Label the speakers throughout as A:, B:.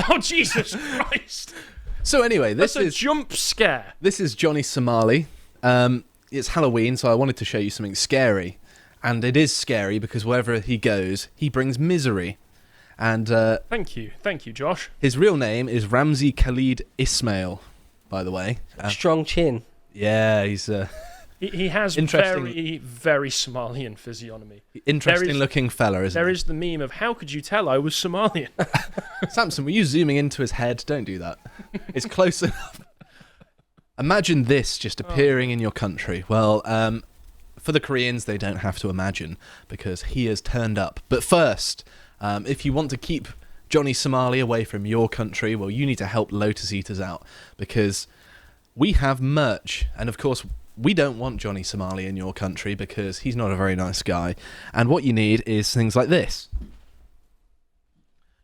A: Oh, Jesus Christ.
B: So anyway,
A: That's a jump scare.
B: This is Johnny Somali. It's Halloween, so I wanted to show you something scary. And it is scary because wherever he goes, he brings misery. And
A: Thank you, Josh.
B: his real name is Ramzi Khalid Ismail, by the way.
C: Strong chin.
B: Yeah, he's
A: He has
B: Interesting.
A: very, very Somalian physiognomy.
B: interesting-looking fella, isn't
A: There
B: he?
A: is the meme of, how could you tell I was Somalian?
B: Samson, were you zooming into his head? Don't do that. It's close enough. Imagine this just appearing in your country. Well, for the Koreans, they don't have to imagine because he has turned up. But first, if you want to keep Johnny Somali away from your country, well, you need to help Lotus Eaters out because we have merch. And of course, we don't want Johnny Somali in your country because he's not a very nice guy. And what you need is things like this.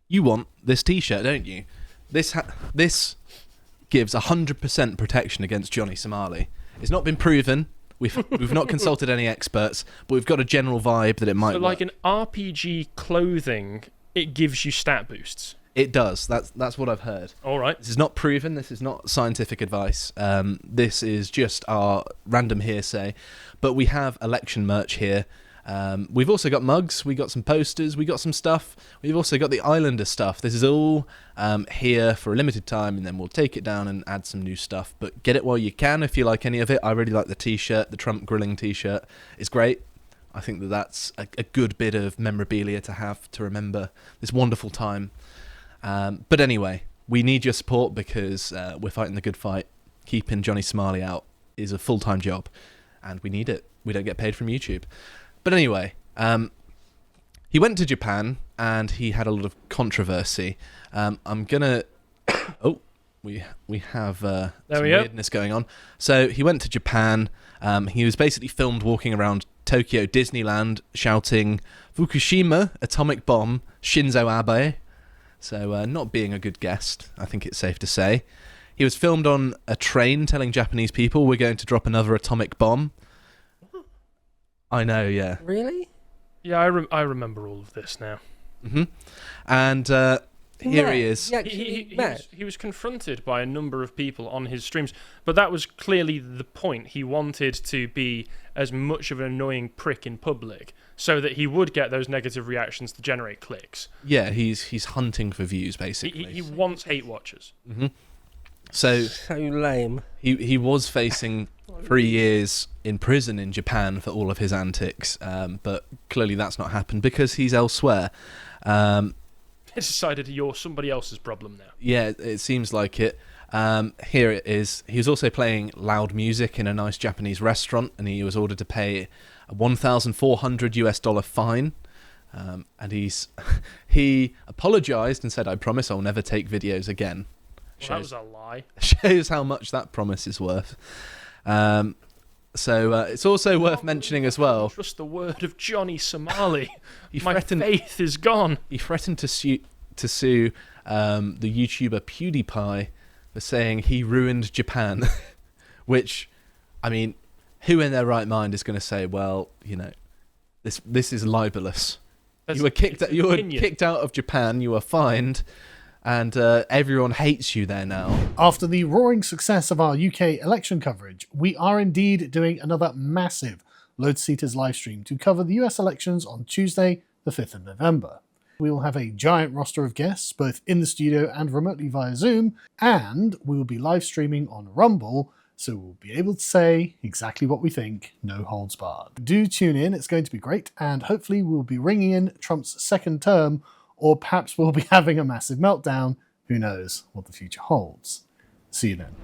B: You want this t-shirt, don't you? This gives 100% protection against Johnny Somali. It's not been proven. We've not consulted any experts, but we've got a general vibe that it might
A: So
B: work.
A: like an RPG clothing, it gives you stat boosts.
B: It does. That's what I've heard.
A: All right.
B: This is not proven. This is not scientific advice. This is just our random hearsay. But we have election merch here. We've also got mugs. We got some posters. We got some stuff. We've also got the Islander stuff. This is all here for a limited time, and then we'll take it down and add some new stuff. But get it while you can if you like any of it. I really like the T-shirt. The Trump grilling T-shirt is great. I think that's a good bit of memorabilia to have to remember this wonderful time. But anyway, we need your support because we're fighting the good fight. Keeping Johnny Somali out is a full-time job, and we need it. We don't get paid from YouTube. But anyway, he went to Japan, and he had a lot of controversy. I'm gonna... Oh, we have some weirdness going on. So he went to Japan. He was basically filmed walking around Tokyo Disneyland shouting, "Fukushima, atomic bomb, Shinzo Abe." So not being a good guest, I think it's safe to say. He was filmed on a train telling Japanese people, "We're going to drop another atomic bomb." I know, yeah.
C: Really?
A: Yeah, I remember all of this now.
B: Mm-hmm. And here he is.
C: Yeah,
A: He was confronted by a number of people on his streams, but that was clearly the point. He wanted to be as much of an annoying prick in public so that he would get those negative reactions to generate clicks.
B: Yeah, he's hunting for views, basically.
A: He wants hate watchers.
B: Mm-hmm. So
C: lame.
B: He was facing 3 years in prison in Japan for all of his antics, but clearly that's not happened because he's elsewhere.
A: He decided you're somebody else's problem now.
B: Yeah, it seems like it. Here it is. He was also playing loud music in a nice Japanese restaurant, and he was ordered to pay a $1,400 fine. And he apologized and said, "I promise I'll never take videos again."
A: Well, that was a lie.
B: Shows how much that promise is worth. So it's also worth mentioning as well.
A: Trust the word of Johnny Somali.
B: He
A: My
B: threatened-
A: faith is gone.
B: He threatened to sue the YouTuber PewDiePie for saying he ruined Japan, which, I mean, who in their right mind is going to say, well, you know, this is libelous. You were kicked out of Japan. You were fined. And everyone hates you there now.
D: After the roaring success of our UK election coverage, we are indeed doing another massive Lotus Eaters livestream to cover the US elections on Tuesday, the 5th of November. We will have a giant roster of guests, both in the studio and remotely via Zoom, and we will be live streaming on Rumble, so we'll be able to say exactly what we think, no holds barred. Do tune in, it's going to be great, and hopefully we'll be ringing in Trump's second term, or perhaps we'll be having a massive meltdown. Who knows what the future holds. See you then.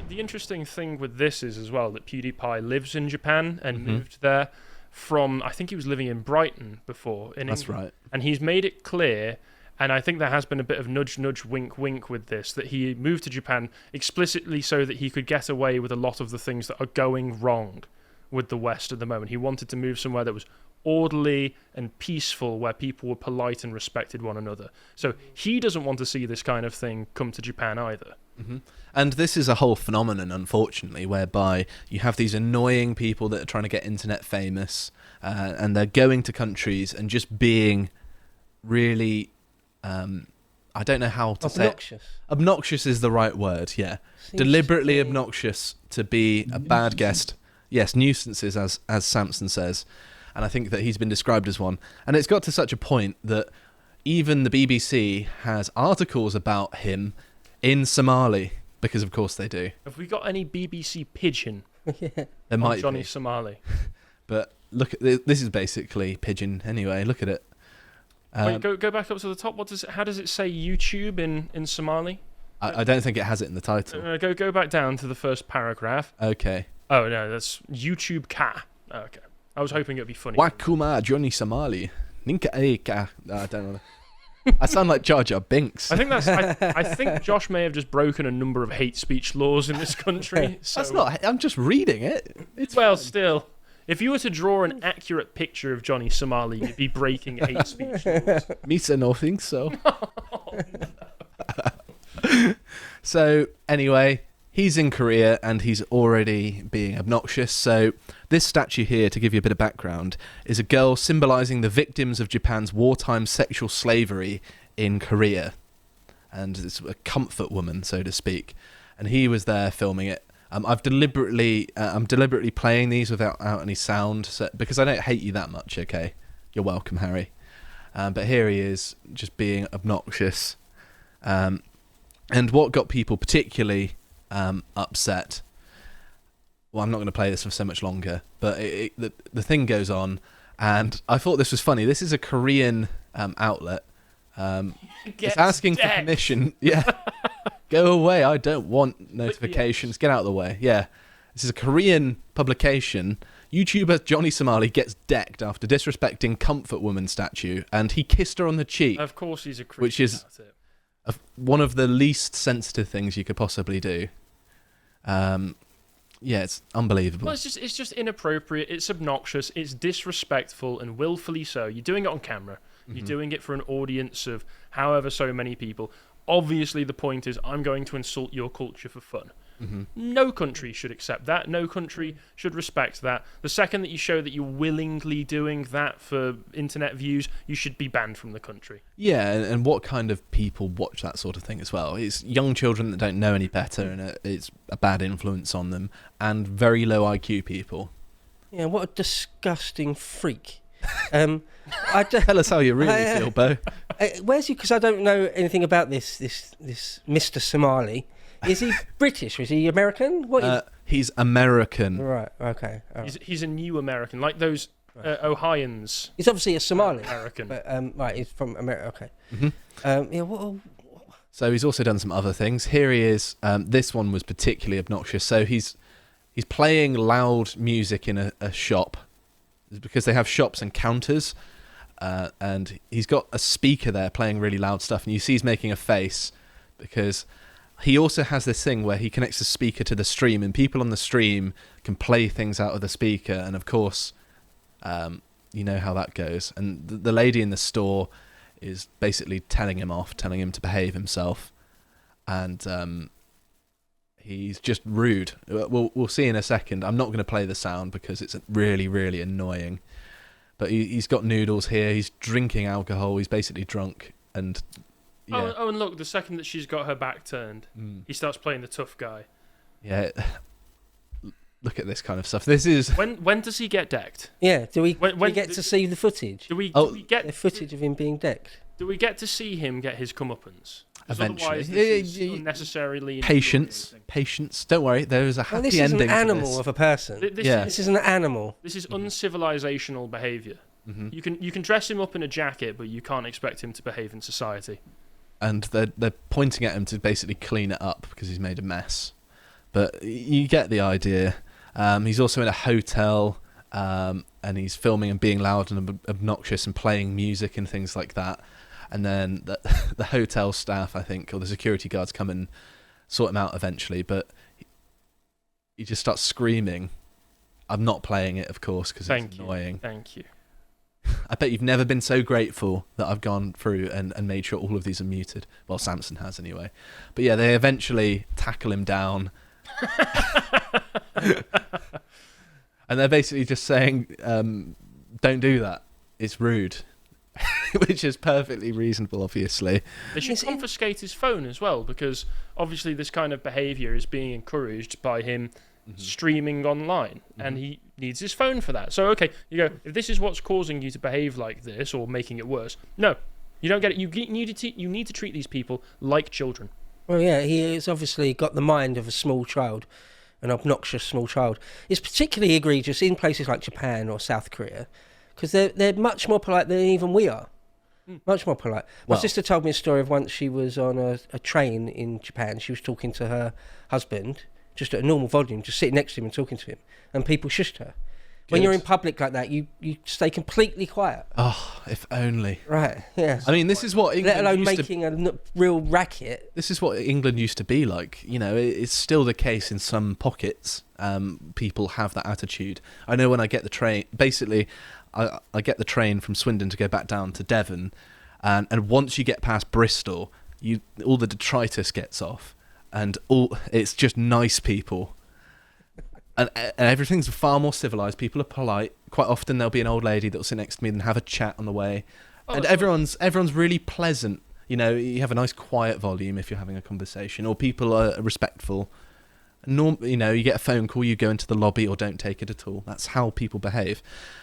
A: The interesting thing with this is as well that PewDiePie lives in Japan and moved there from, I think he was living in Brighton before in
B: That's
A: England.
B: right.
A: And he's made it clear, and I think there has been a bit of nudge, nudge, wink, wink with this, that he moved to Japan explicitly so that he could get away with a lot of the things that are going wrong with the West at the moment. He wanted to move somewhere that was orderly and peaceful, where people were polite and respected one another. So he doesn't want to see this kind of thing come to Japan either.
B: Mm-hmm. And this is a whole phenomenon, unfortunately, whereby you have these annoying people that are trying to get internet famous, and they're going to countries and just being really I don't know how to say it.
C: Obnoxious.
B: Obnoxious is the right word, yeah.
C: Seems
B: Deliberately
C: to be-
B: obnoxious to be a bad guest. Yes, nuisances, as Samson says. And I think that he's been described as one. And it's got to such a point that even the BBC has articles about him in Somali, because of course they do.
A: Have we got any BBC pigeon
B: There
A: on
B: might
A: Johnny
B: be.
A: Somali?
B: But look, this is basically pigeon anyway. Look at it.
A: Wait, go back up to the top. How does it say YouTube in Somali?
B: I don't think it has it in the title.
A: Go back down to the first paragraph.
B: Okay.
A: Oh no, that's YouTube ka. Oh, okay. I was hoping it'd be funny.
B: Wakuma Johnny Somali. Ninka Eka. I don't know. I sound like Jar Jar Binks.
A: I think I think Josh may have just broken a number of hate speech laws in this country. So,
B: That's not. I'm just reading it. It's
A: well,
B: fine.
A: still, if you were to draw an accurate picture of Johnny Somali, you'd be breaking hate speech laws.
B: Misa no think so. So anyway, he's in Korea and he's already being obnoxious. So this statue here, to give you a bit of background, is a girl symbolising the victims of Japan's wartime sexual slavery in Korea, and it's a comfort woman, so to speak. And he was there filming it. I'm deliberately playing these without any sound, because I don't hate you that much. Okay, you're welcome, Harry. But here he is, just being obnoxious. And what got people particularly upset, well, I'm not going to play this for so much longer, but the thing goes on, and I thought this was funny. This is a Korean outlet. It's asking for permission. Yeah. Go away, I don't want notifications. Get out of the way. Yeah. This is a Korean publication. YouTuber Johnny Somali gets decked after disrespecting Comfort Woman statue, and he kissed her on the cheek.
A: Of course, he's a creep.
B: Which is
A: about it.
B: one of the least sensitive things you could possibly do. Yeah, it's unbelievable.
A: Well, it's just inappropriate. It's obnoxious. It's disrespectful, and willfully so. You're doing it on camera. You're doing it for an audience of however so many people. Obviously, the point is, I'm going to insult your culture for fun. No country should accept that. No country should respect that. The second that you show that you're willingly doing that for internet views, you should be banned from the country.
B: Yeah, and what kind of people watch that sort of thing as well? It's young children that don't know any better, and it's a bad influence on them, and very low IQ people.
C: Yeah, what a disgusting freak.
B: Tell us how you really feel, Bo.
C: Where's he? Because I don't know anything about this Mr. Somali. Is he British? Is he American?
B: He's American.
C: Right. Okay. All right.
A: He's a new American, like those Ohioans.
C: He's obviously a Somali.
A: American.
C: But right, he's from America. Okay.
B: Mm-hmm. So he's also done some other things. Here he is. This one was particularly obnoxious. So he's playing loud music in a shop, because they have shops and counters, and he's got a speaker there playing really loud stuff, and you see he's making a face because he also has this thing where he connects the speaker to the stream, and people on the stream can play things out of the speaker, and of course, you know how that goes. And the lady in the store is basically telling him off, telling him to behave himself, and he's just rude. We'll see in a second. I'm not going to play the sound because it's really, really annoying. But he's got noodles here. He's drinking alcohol. He's basically drunk. And yeah.
A: Oh, and look, the second that she's got her back turned, he starts playing the tough guy.
B: Yeah. Look at this kind of stuff. This is...
A: When does he get decked?
C: Yeah. Do we
A: When
C: get to see the footage?
A: Do we get
C: The footage of him being decked?
A: Do we get to see him get his comeuppance?
B: Eventually.
A: Otherwise, this is unnecessarily
B: Patience. Don't worry. There is a happy
C: this
B: ending
C: is an animal
B: to this.
C: of a person.
A: This
C: is an animal.
A: This is uncivilizational behaviour. You can dress him up in a jacket, but you can't expect him to behave in society.
B: And they're pointing at him to basically clean it up because he's made a mess. But you get the idea. He's also in a hotel, and he's filming and being loud and obnoxious and playing music and things like that. And then the hotel staff, I think, or the security guards come and sort him out eventually. But he just starts screaming. I'm not playing it, of course, because it's annoying.
A: Thank you.
B: I bet you've never been so grateful that I've gone through and made sure all of these are muted. Well, Samson has anyway. But yeah, they eventually tackle him down. And they're basically just saying, don't do that. It's rude. which is perfectly reasonable, obviously.
A: They should confiscate his phone as well, because obviously this kind of behaviour is being encouraged by him streaming online, and he needs his phone for that. So, okay, you go, if this is what's causing you to behave like this or making it worse, no, you don't get it. You need to treat these people like children.
C: Well, yeah, he has obviously got the mind of a small child, an obnoxious small child. It's particularly egregious in places like Japan or South Korea, because they're much more polite than even we are. Much more polite. My sister told me a story of once she was on a train in Japan. She was talking to her husband, just at a normal volume, just sitting next to him and talking to him, and people shushed her. When you're in public like that, you stay completely quiet.
B: Oh, if only.
C: Right, yeah.
B: I mean, this is what England
C: Let alone
B: used
C: making a real racket.
B: This is what England used to be like. You know, it's still the case in some pockets. People have that attitude. I know when I get the train, basically, I get the train from Swindon to go back down to Devon, and once you get past Bristol, all the detritus gets off, and it's just nice people. And everything's far more civilised. People are polite. Quite often there'll be an old lady that'll sit next to me and have a chat on the way. And everyone's really pleasant. You know, you have a nice quiet volume if you're having a conversation, or people are respectful. You know, you get a phone call, you go into the lobby or don't take it at all. That's how people behave.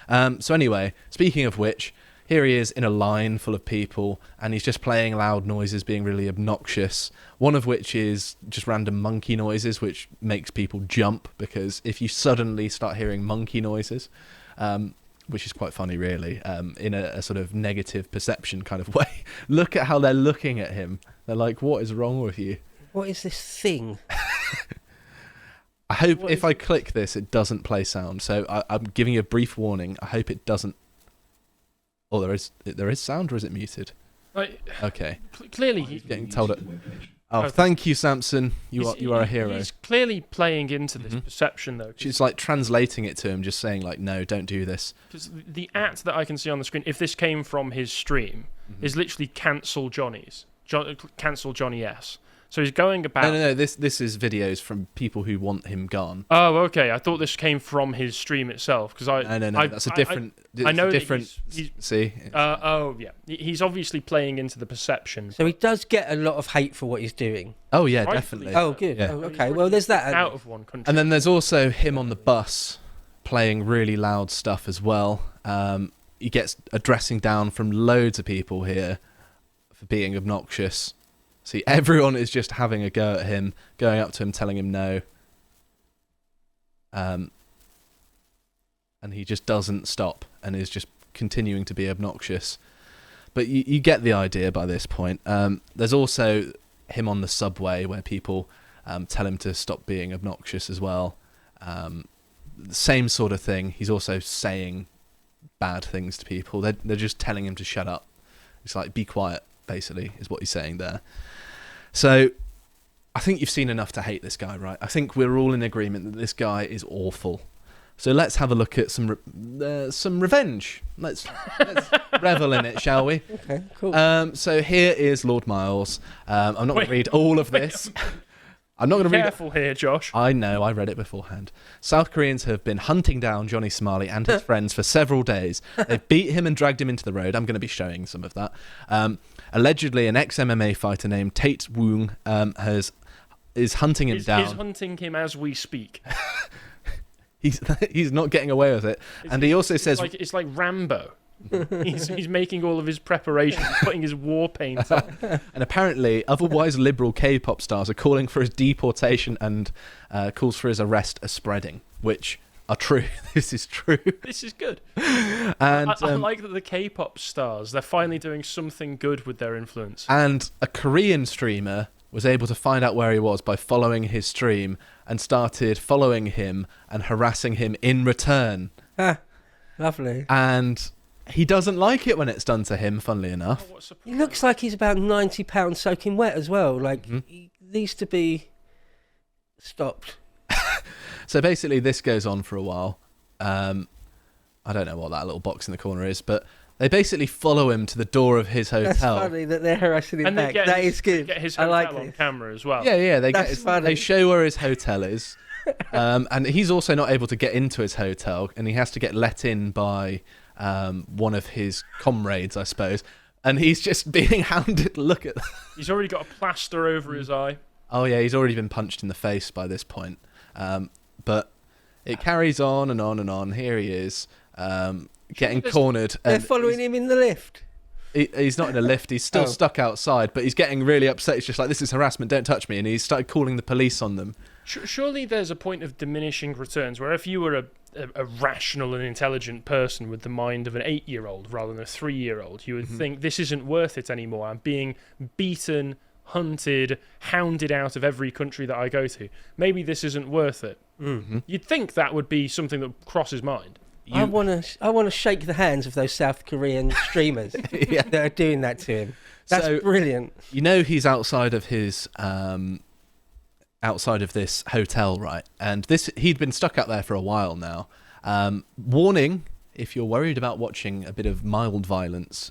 B: So anyway, speaking of which, here he is in a line full of people, and he's just playing loud noises, being really obnoxious. One of which is just random monkey noises, which makes people jump, because if you suddenly start hearing monkey noises, which is quite funny, really, in a sort of negative perception kind of way, look at how they're looking at him. They're like, what is wrong with you?
C: What is this thing?
B: I hope if I click this, it doesn't play sound. So I'm giving you a brief warning. I hope it doesn't. Oh, there is sound, or is it muted? Okay.
A: Clearly,
B: he's getting told it. Oh, thank you, Samson. You are a hero.
A: He's clearly playing into this perception, though.
B: She's like translating it to him, just saying like, "No, don't do this."
A: Because the at that I can see on the screen, if this came from his stream, is literally cancel cancel Johnny S. So he's going about...
B: No. This is videos from people who want him gone.
A: Oh, okay. I thought this came from his stream itself. No.
B: That's a different...
A: I know
B: different... See?
A: Oh, yeah. He's obviously playing into the perception.
C: So he does get a lot of hate for what he's doing.
B: Oh, yeah, definitely.
C: Oh, good.
B: Yeah.
C: Oh, okay, well, there's that.
A: Out of one country.
B: And then there's also him on the bus playing really loud stuff as well. He gets a dressing down from loads of people here for being obnoxious. See, everyone is just having a go at him, going up to him, telling him no. And he just doesn't stop and is just continuing to be obnoxious. But you get the idea by this point. There's also him on the subway where people tell him to stop being obnoxious as well. Same sort of thing. He's also saying bad things to people. They're just telling him to shut up. It's like, be quiet, basically, is what he's saying there. So I think you've seen enough to hate this guy, right? I think we're all in agreement that this guy is awful. So let's have a look at some revenge. Let's revel in it, shall we?
C: Okay, cool.
B: So here is Lord Miles. I'm not going to read all of this. I'm not going to read.
A: Careful here, Josh.
B: I know, I read it beforehand. South Koreans have been hunting down Johnny Somali and his friends for several days. They've beat him and dragged him into the road. I'm going to be showing some of that. Allegedly, an ex-MMA fighter named Tate Woong is hunting him down.
A: He's hunting him as we speak.
B: He's not getting away with it. And he also says...
A: It's like Rambo. he's making all of his preparations, putting his war paint on.
B: And apparently, otherwise liberal K-pop stars are calling for his deportation and calls for his arrest are spreading, which are true. This is true.
A: This is good.
B: And
A: I like that the K-pop stars, they're finally doing something good with their influence.
B: And a Korean streamer was able to find out where he was by following his stream and started following him and harassing him in return.
C: Lovely.
B: And he doesn't like it when it's done to him, funnily enough.
C: He looks like he's about 90 pounds soaking wet as well. Like, he needs to be stopped.
B: So basically, this goes on for a while. I don't know what that little box in the corner is, but they basically follow him to the door of his hotel.
C: That's funny that they're harassing him back. That is good.
A: They get his
C: I
A: hotel
C: like
A: on
C: this.
A: camera as well.
B: Yeah,
C: Funny.
B: they show where his hotel is. And he's also not able to get into his hotel, and he has to get let in by one of his comrades, I suppose, and he's just being hounded. Look at that.
A: He's already got a plaster over his eye.
B: Oh yeah, he's already been punched in the face by this point. But it carries on and on and on. Here he is, getting cornered.
C: They're
B: And
C: following him in the lift.
B: he's not in a lift. He's still stuck outside, but he's getting really upset. He's just like, "This is harassment. Don't touch me!" And he started calling the police on them.
A: Surely there's a point of diminishing returns where if you were a rational and intelligent person with the mind of an 8-year-old rather than a 3-year-old, you would think this isn't worth it anymore. I'm being beaten, hunted, hounded out of every country that I go to. Maybe this isn't worth it. You'd think that would be something that crosses mind.
C: I want to shake the hands of those South Korean streamers that are doing that to him. That's brilliant.
B: You know, he's outside of his outside of this hotel, right? And he'd been stuck out there for a while now. Warning, if you're worried about watching a bit of mild violence,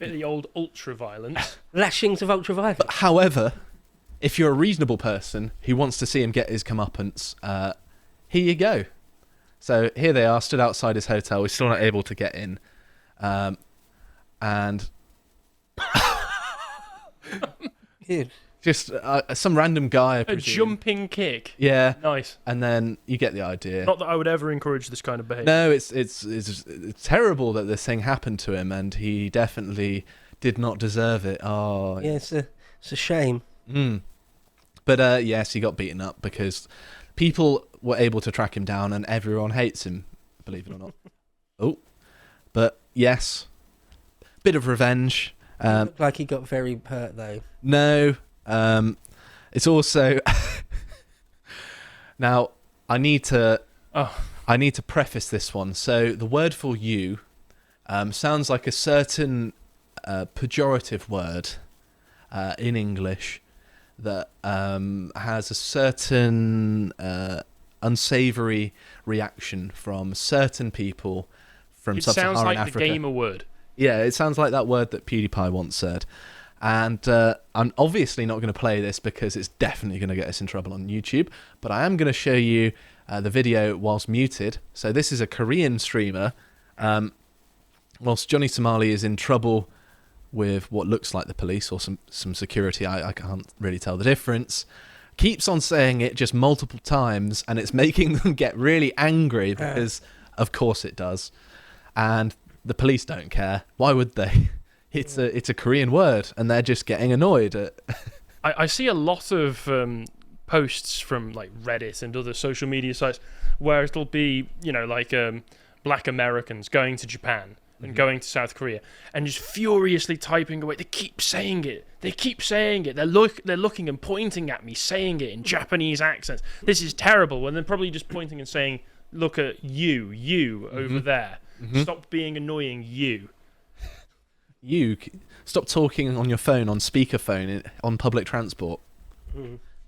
A: Bit of the old ultra-violence.
C: Lashings of ultraviolet.
B: but however, if you're a reasonable person who wants to see him get his comeuppance, here you go. So here they are, stood outside his hotel. We're still not able to get in. And
C: Good.
B: just some random guy, I
A: A
B: presume.
A: jumping kick.
B: Yeah.
A: Nice.
B: And then you get the idea.
A: Not that I would ever encourage this kind of behaviour.
B: No, it's terrible that this thing happened to him, and he definitely did not deserve it. Oh,
C: Yeah, it's a shame.
B: But yes, he got beaten up because people were able to track him down, and everyone hates him, believe it or not. But yes, bit of revenge.
C: Looked like he got very hurt though.
B: No, it's also now I need to preface this one. So the word for you sounds like a certain pejorative word in English that has a certain unsavory reaction from certain people from
A: It
B: sub-Saharan
A: sounds like
B: Africa.
A: the gamer word.
B: Yeah, it sounds like that word that PewDiePie once said. And I'm obviously not going to play this because it's definitely going to get us in trouble on YouTube, but I am going to show you the video whilst muted. So this is a Korean streamer. Whilst Johnny Somali is in trouble with what looks like the police or some security, I can't really tell the difference, keeps on saying it just multiple times, and it's making them get really angry because of course it does. And the police don't care. Why would they? It's a Korean word, and they're just getting annoyed at...
A: I see a lot of posts from like Reddit and other social media sites where it'll be, like black Americans going to Japan and going to South Korea and just furiously typing away. They keep saying it. They're looking and pointing at me, saying it in Japanese accents. This is terrible. And then probably just pointing and saying, "Look at you over there. Stop being annoying, you."
B: You stop talking on your phone on speakerphone on public transport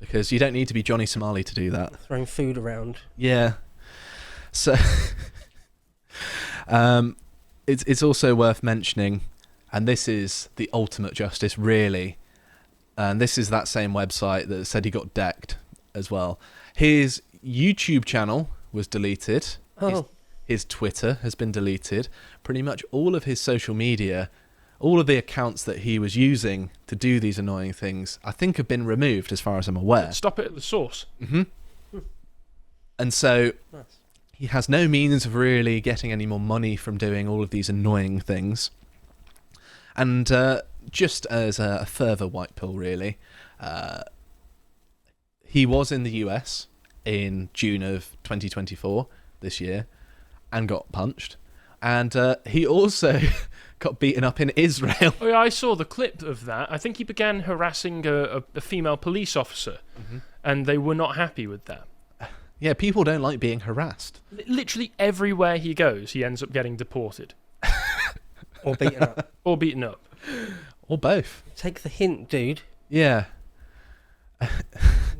B: because you don't need to be Johnny Somali to do that.
C: Throwing food around.
B: Yeah. So it's also worth mentioning, and this is the ultimate justice, really. And this is that same website that said he got decked as well. His YouTube channel was deleted.
C: Oh.
B: His Twitter has been deleted. Pretty much all of his social media, all of the accounts that he was using to do these annoying things, I think have been removed as far as I'm aware.
A: Stop it at the source.
B: And so
C: Nice.
B: he has no means of really getting any more money from doing all of these annoying things. And just as a further white pill, really, he was in the US in June of 2024, this year, and got punched. And he also got beaten up in Israel.
A: Oh yeah, I saw the clip of that. I think he began harassing a female police officer, and they were not happy with that.
B: Yeah, people don't like being harassed.
A: Literally everywhere he goes, he ends up getting deported.
C: Or beaten up.
A: Or beaten up.
B: Or both.
C: Take the hint, dude.
B: Yeah.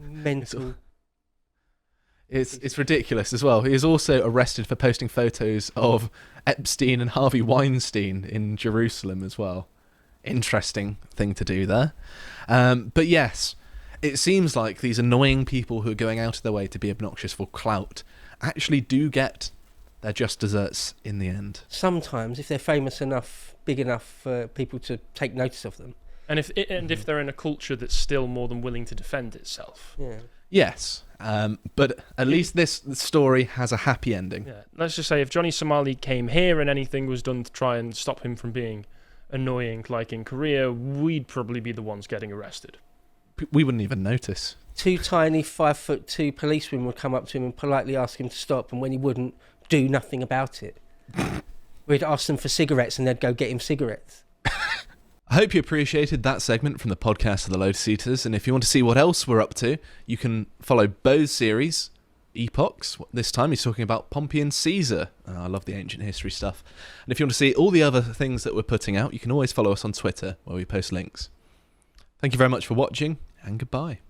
C: Mental.
B: It's ridiculous as well. He is also arrested for posting photos of Epstein and Harvey Weinstein in Jerusalem as well. Interesting thing to do there. But yes, it seems like these annoying people who are going out of their way to be obnoxious for clout actually do get they're just desserts in the end.
C: Sometimes, if they're famous enough, big enough for people to take notice of them.
A: And if they're in a culture that's still more than willing to defend itself.
C: Yeah.
B: Yes, but at least this story has a happy ending.
A: Yeah. Let's just say if Johnny Somali came here and anything was done to try and stop him from being annoying like in Korea, we'd probably be the ones getting arrested.
B: We wouldn't even notice.
C: 2 tiny 5'2" policemen would come up to him and politely ask him to stop, and when he wouldn't, do nothing about it. We'd ask them for cigarettes and they'd go get him cigarettes.
B: I hope you appreciated that segment from the podcast of the Lotus Eaters, and if you want to see what else we're up to, you can follow Bo's series, Epochs. This time he's talking about Pompey and Caesar. I love the ancient history stuff. And if you want to see all the other things that we're putting out, you can always follow us on Twitter, where we post links. Thank you very much for watching, and goodbye.